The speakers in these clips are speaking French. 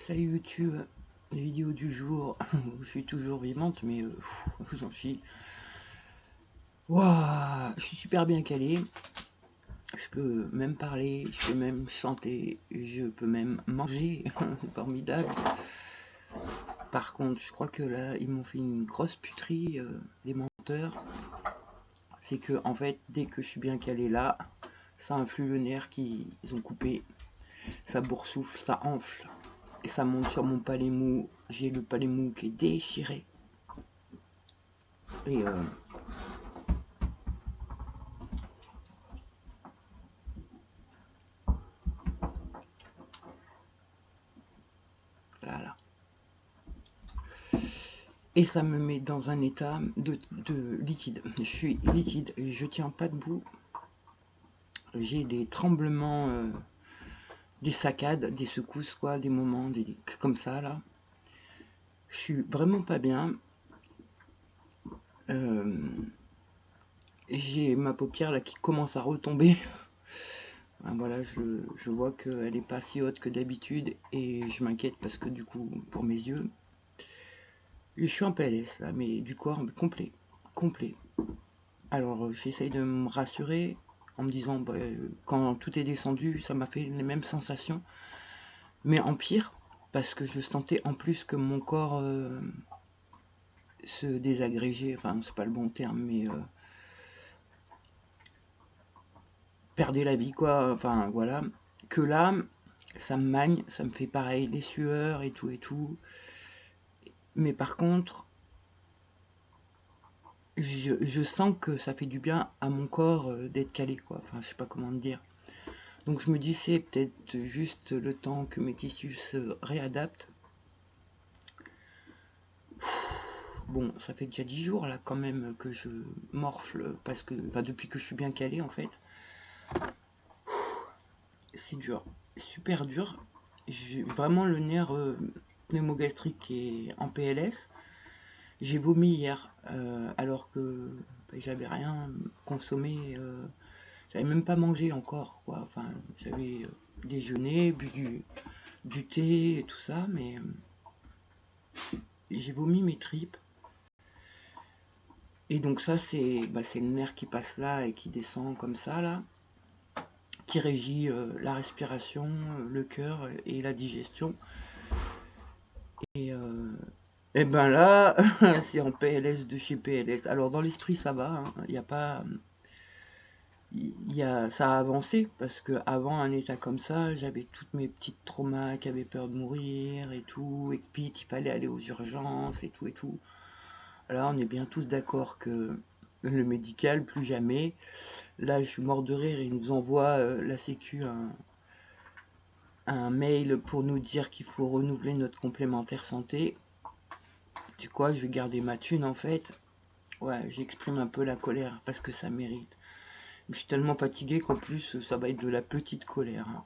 Salut YouTube, vidéo du jour. Je suis toujours vivante, mais j'en suis. Waouh, je suis super bien calé. Je peux même parler, je peux même chanter, je peux même manger. C'est formidable. Par contre, je crois que là, ils m'ont fait une grosse puterie, les menteurs. C'est que, en fait, dès que je suis bien calé là, ça influe le nerf qu'ils ont coupé. Ça boursoufle, ça enfle. Et ça monte sur mon palais mou. J'ai le palais mou qui est déchiré. Et là. Et ça me met dans un état de liquide. Je suis liquide, je tiens pas debout. J'ai des tremblements, des saccades, des secousses, quoi, des moments comme ça, là. Je suis vraiment pas bien. J'ai ma paupière, là, qui commence à retomber. Ben voilà, je vois qu'elle est pas si haute que d'habitude. Et je m'inquiète parce que, du coup, pour mes yeux, je suis en PLS, là, mais du corps complet. Complet. Alors, j'essaye de me rassurer en me disant, bah, quand tout est descendu, ça m'a fait les mêmes sensations, mais en pire, parce que je sentais en plus que mon corps se désagrégeait, enfin, c'est pas le bon terme, mais perdait la vie, quoi, enfin, voilà. Que là, ça me magne, ça me fait pareil, les sueurs et tout. Mais par contre, je sens que ça fait du bien à mon corps d'être calé, quoi. Enfin, je sais pas comment te dire. Donc je me dis c'est peut-être juste le temps que mes tissus se réadaptent. Bon, ça fait déjà 10 jours là quand même que je morfle parce que, enfin depuis que je suis bien calé en fait. C'est dur, super dur. J'ai vraiment le nerf pneumogastrique qui est en PLS. J'ai vomi hier alors que j'avais rien consommé, j'avais même pas mangé encore quoi. Enfin j'avais déjeuné, bu du thé et tout ça, mais j'ai vomi mes tripes. Et donc ça, c'est le nerf qui passe là et qui descend comme ça, là, qui régit la respiration, le cœur et la digestion. Et, et ben là, c'est en PLS de chez PLS. Alors dans l'esprit, ça va, hein. Il y a pas... ça a avancé parce que avant un état comme ça, j'avais toutes mes petites traumas qui avaient peur de mourir et tout, et puis il fallait aller aux urgences et tout. Là, on est bien tous d'accord que le médical, plus jamais. Là, je suis mort de rire, ils nous envoient la Sécu un mail pour nous dire qu'il faut renouveler notre complémentaire santé. Tu sais quoi, je vais garder ma thune en fait. Ouais, j'exprime un peu la colère parce que ça mérite. Je suis tellement fatigué qu'en plus, ça va être de la petite colère, hein.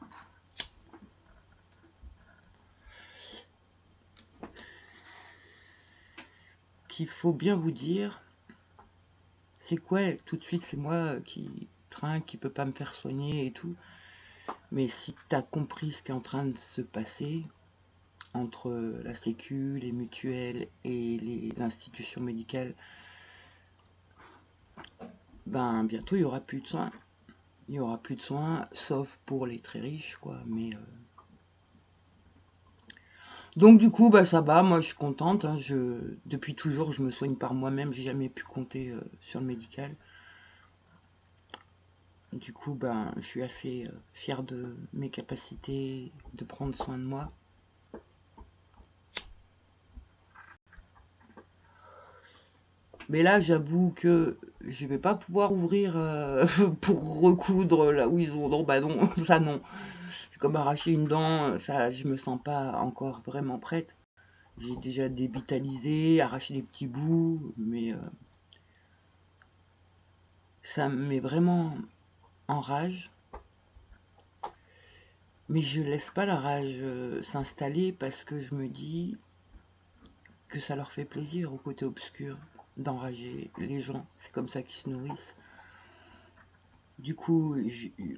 Ce qu'il faut bien vous dire, c'est quoi, tout de suite, c'est moi qui trinque, qui peut pas me faire soigner et tout. Mais si t'as compris ce qui est en train de se passer, entre la sécu, les mutuelles et l'institution médicale, ben bientôt il y aura plus de soins. Il y aura plus de soins, sauf pour les très riches, quoi. Mais donc du coup, bah ça va. Moi, je suis contente, hein. Depuis toujours, je me soigne par moi-même. J'ai jamais pu compter sur le médical. Du coup, ben, je suis assez fier de mes capacités de prendre soin de moi. Mais là, j'avoue que je vais pas pouvoir ouvrir pour recoudre là où ils ont. Non, bah non, ça non. C'est comme arracher une dent, ça, je me sens pas encore vraiment prête. J'ai déjà dévitalisé, arraché des petits bouts, mais ça me met vraiment en rage. Mais je laisse pas la rage s'installer parce que je me dis que ça leur fait plaisir au côté obscur d'enrager les gens. C'est comme ça qu'ils se nourrissent. Du coup,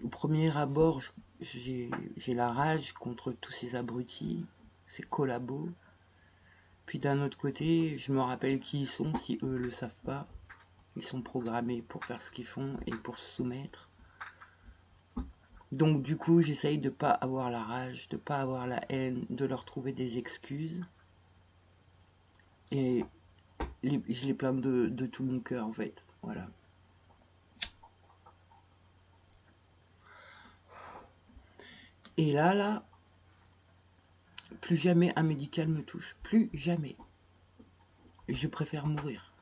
au premier abord, j'ai la rage contre tous ces abrutis. c'est collabo. Puis d'un autre côté, je me rappelle qui ils sont, si eux le savent pas. Ils sont programmés pour faire ce qu'ils font et pour se soumettre. Donc du coup, j'essaye de pas avoir la rage, de pas avoir la haine, de leur trouver des excuses. Et je les plains de tout mon cœur en fait. Voilà. Et là, plus jamais un médical me touche. Plus jamais. Je préfère mourir.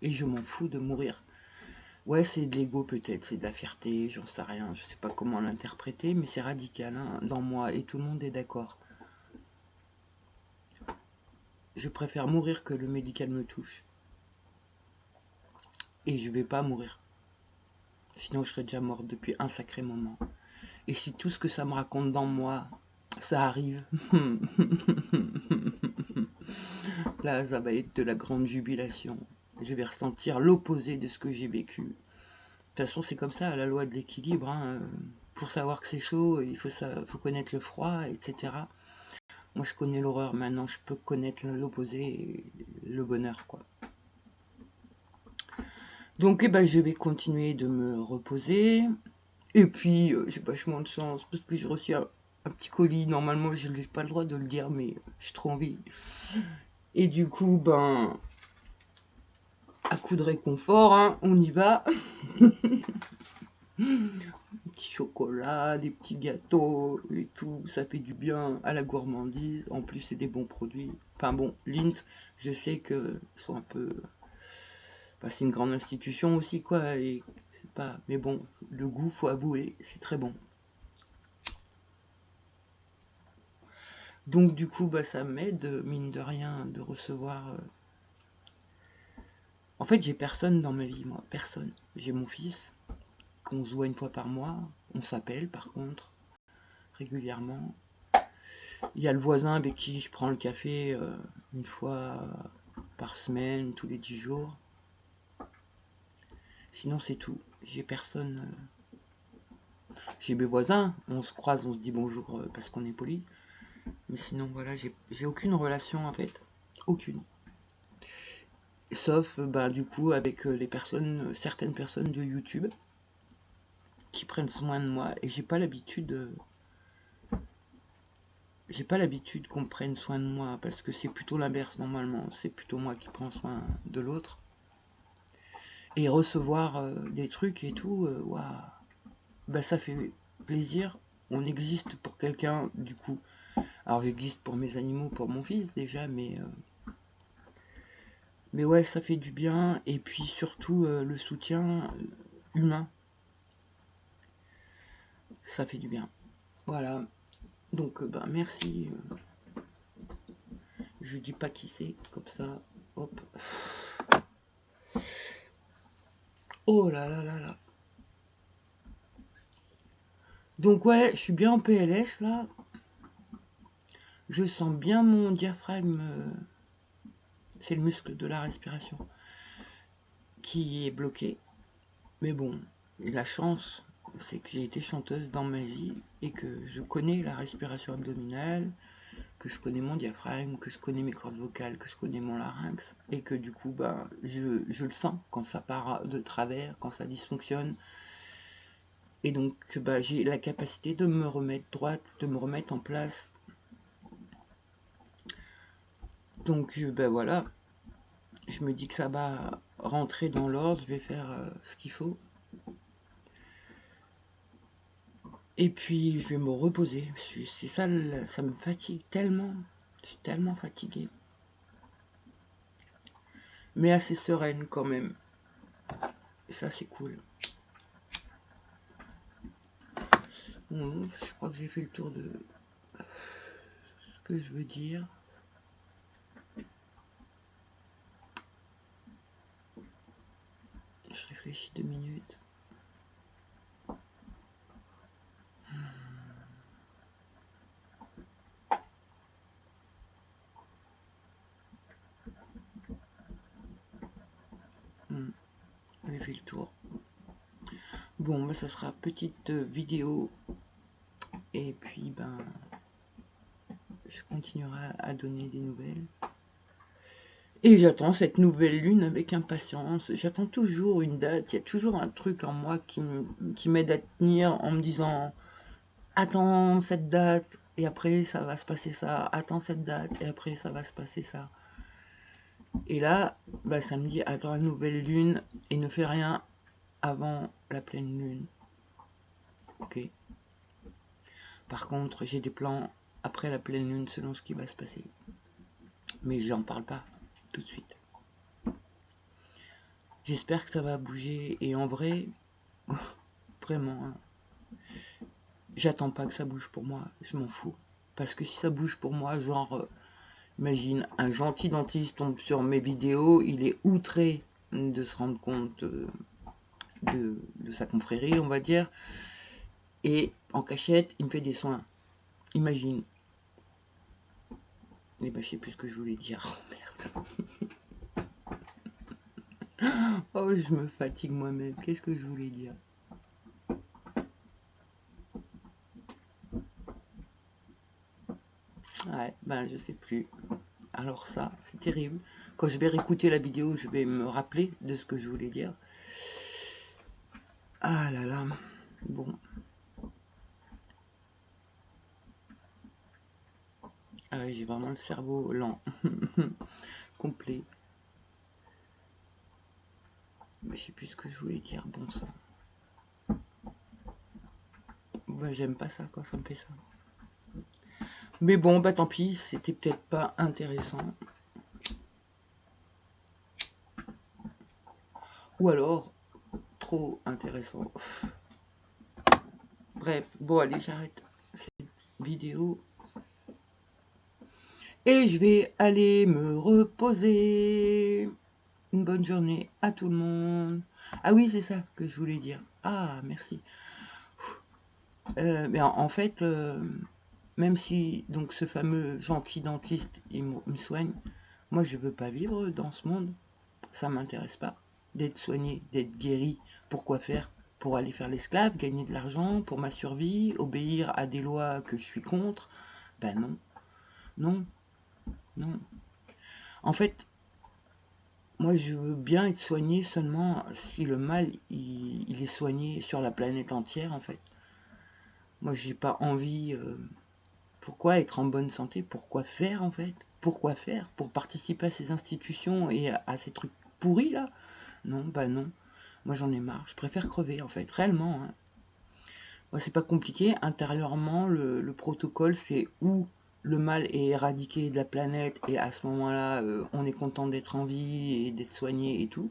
Et je m'en fous de mourir. Ouais, c'est de l'ego peut-être, c'est de la fierté, j'en sais rien, je sais pas comment l'interpréter, mais c'est radical hein, dans moi et tout le monde est d'accord. Je préfère mourir que le médical me touche. Et je vais pas mourir. Sinon je serais déjà morte depuis un sacré moment. Et si tout ce que ça me raconte dans moi, ça arrive, là ça va être de la grande jubilation. Je vais ressentir l'opposé de ce que j'ai vécu. De toute façon c'est comme ça, la loi de l'équilibre. Hein. Pour savoir que c'est chaud, il faut connaître le froid, etc. Moi je connais l'horreur, maintenant je peux connaître l'opposé, le bonheur quoi. Donc eh ben, je vais continuer de me reposer. Et puis j'ai vachement de chance parce que j'ai reçu un petit colis. Normalement je n'ai pas le droit de le dire mais j'ai trop envie. Et du coup ben à coup de réconfort, hein, on y va. Des petits chocolats, des petits gâteaux et tout, ça fait du bien à la gourmandise. En plus c'est des bons produits. Enfin bon, Lindt, je sais que sont un peu... Enfin, c'est une grande institution aussi quoi, et c'est pas... Mais bon, le goût, faut avouer, c'est très bon. Donc du coup, bah, ça m'aide, mine de rien, de recevoir... En fait, j'ai personne dans ma vie, moi, personne. J'ai mon fils, qu'on se voit une fois par mois, on s'appelle par contre, régulièrement. Il y a le voisin avec qui je prends le café une fois par semaine, tous les 10 jours. Sinon, c'est tout. J'ai personne. J'ai mes voisins, on se croise, on se dit bonjour parce qu'on est poli. Mais sinon, voilà, j'ai aucune relation en fait. Aucune. Sauf, bah, du coup, avec les personnes, certaines personnes de YouTube qui prennent soin de moi. Et j'ai pas l'habitude. J'ai pas l'habitude qu'on prenne soin de moi parce que c'est plutôt l'inverse normalement. C'est plutôt moi qui prends soin de l'autre. Et recevoir des trucs et tout, waouh, bah ça fait plaisir. On existe pour quelqu'un du coup. Alors j'existe pour mes animaux, pour mon fils déjà, mais ouais, ça fait du bien. Et puis surtout le soutien humain, ça fait du bien. Voilà. Donc ben merci. Je dis pas qui c'est, comme ça. Hop. Oh là là là là. Donc ouais, je suis bien en PLS là. Je sens bien mon diaphragme. C'est le muscle de la respiration qui est bloqué. Mais bon, la chance, c'est que j'ai été chanteuse dans ma vie et que je connais la respiration abdominale, que je connais mon diaphragme, que je connais mes cordes vocales, que je connais mon larynx et que du coup, bah, je le sens quand ça part de travers, quand ça dysfonctionne. Et donc, bah, j'ai la capacité de me remettre droite, de me remettre en place. Donc, bah voilà, je me dis que ça va rentrer dans l'ordre, je vais faire ce qu'il faut. Et puis je vais me reposer. C'est ça, ça me fatigue tellement. Je suis tellement fatiguée. Mais assez sereine quand même. Et ça c'est cool. Bon, je crois que j'ai fait le tour de ce que je veux dire. Je réfléchis 2 minutes. J'ai fait le tour. Bon, bah, ça sera petite vidéo. Et puis, ben, je continuerai à donner des nouvelles. Et j'attends cette nouvelle lune avec impatience. J'attends toujours une date. Il y a toujours un truc en moi qui m'aide à tenir en me disant attends cette date et après ça va se passer ça. Attends cette date et après ça va se passer ça. Et là, bah, ça me dit attends la nouvelle lune et ne fais rien avant la pleine lune. Ok. Par contre, j'ai des plans après la pleine lune selon ce qui va se passer. Mais j'en parle pas tout de suite. J'espère que ça va bouger et en vrai, vraiment, hein, j'attends pas que ça bouge pour moi, je m'en fous. Parce que si ça bouge pour moi, genre, imagine, un gentil dentiste tombe sur mes vidéos, il est outré de se rendre compte de sa confrérie, on va dire, et en cachette, il me fait des soins. Imagine. Et bah, je sais plus ce que je voulais dire. Oh merde. Oh, je me fatigue moi-même. Qu'est-ce que je voulais dire? Ouais, ben je sais plus. Alors ça, c'est terrible. Quand je vais réécouter la vidéo, je vais me rappeler de ce que je voulais dire. Ah là là. Bon. Ah ouais, j'ai vraiment le cerveau lent. Complet. Mais je sais plus ce que je voulais dire. Bon sang. Bah, j'aime pas ça quand ça me fait ça. Mais bon, bah tant pis, c'était peut-être pas intéressant. Ou alors, trop intéressant. Bref, bon allez, j'arrête cette vidéo. Et je vais aller me reposer. Une bonne journée à tout le monde. Ah oui, c'est ça que je voulais dire. Ah, merci. Mais en fait, même si donc ce fameux gentil dentiste il me soigne, moi je veux pas vivre dans ce monde. Ça m'intéresse pas d'être soigné, d'être guéri. Pourquoi faire? Pour aller faire l'esclave, gagner de l'argent, pour ma survie, obéir à des lois que je suis contre? Ben non, non, non. En fait, moi je veux bien être soigné seulement si le mal il est soigné sur la planète entière en fait. Moi j'ai pas envie. Pourquoi être en bonne santé? Pourquoi faire en fait? Pourquoi faire? Pour participer à ces institutions et à ces trucs pourris là? Non, bah non. Moi j'en ai marre. Je préfère crever en fait, réellement. Hein. Moi c'est pas compliqué. Intérieurement, le protocole c'est où le mal est éradiqué de la planète et à ce moment-là, on est content d'être en vie et d'être soigné et tout.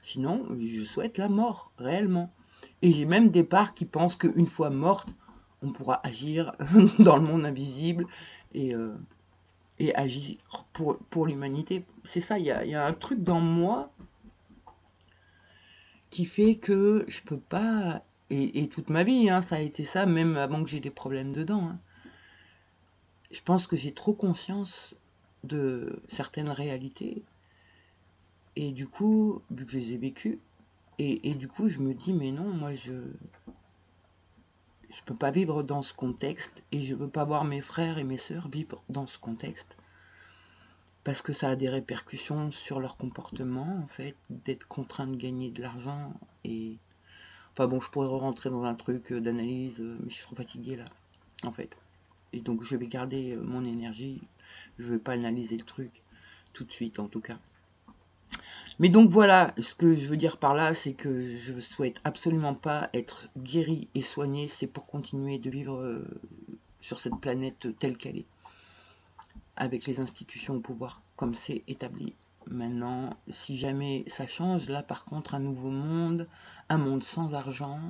Sinon, je souhaite la mort, réellement. Et j'ai même des parts qui pensent qu'une fois morte, on pourra agir dans le monde invisible et, euh, et agir pour l'humanité. C'est ça, il y a un truc dans moi qui fait que je peux pas... Et toute ma vie, hein, ça a été ça, même avant que j'ai des problèmes dedans. Hein. Je pense que j'ai trop conscience de certaines réalités. Et du coup, vu que je les ai vécues, et du coup, je me dis, mais non, moi, je peux pas vivre dans ce contexte et je veux pas voir mes frères et mes sœurs vivre dans ce contexte parce que ça a des répercussions sur leur comportement en fait, d'être contraint de gagner de l'argent et enfin bon, je pourrais rentrer dans un truc d'analyse mais je suis trop fatigué là en fait. Et donc je vais garder mon énergie, je vais pas analyser le truc tout de suite en tout cas. Mais donc voilà, ce que je veux dire par là, c'est que je souhaite absolument pas être guéri et soigné, c'est pour continuer de vivre sur cette planète telle qu'elle est, avec les institutions au pouvoir comme c'est établi. Maintenant, si jamais ça change, là par contre, un nouveau monde, un monde sans argent,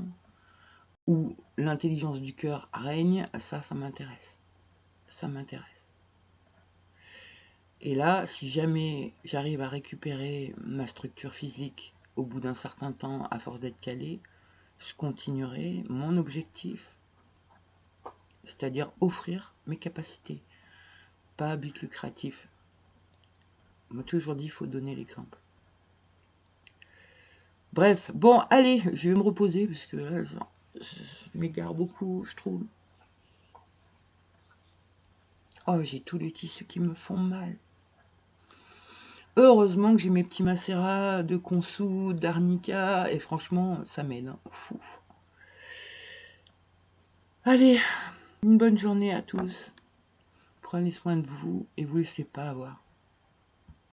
où l'intelligence du cœur règne, ça m'intéresse. Ça m'intéresse. Et là, si jamais j'arrive à récupérer ma structure physique au bout d'un certain temps, à force d'être calé, je continuerai mon objectif, c'est-à-dire offrir mes capacités, pas à but lucratif. On m'a toujours dit qu'il faut donner l'exemple. Bref, bon, allez, je vais me reposer, parce que là, je m'égare beaucoup, je trouve. Oh, j'ai tous les tissus qui me font mal. Heureusement que j'ai mes petits macérats de Consou, d'Arnica, et franchement, ça m'aide, hein. Fou. Allez, une bonne journée à tous. Prenez soin de vous et vous laissez pas avoir.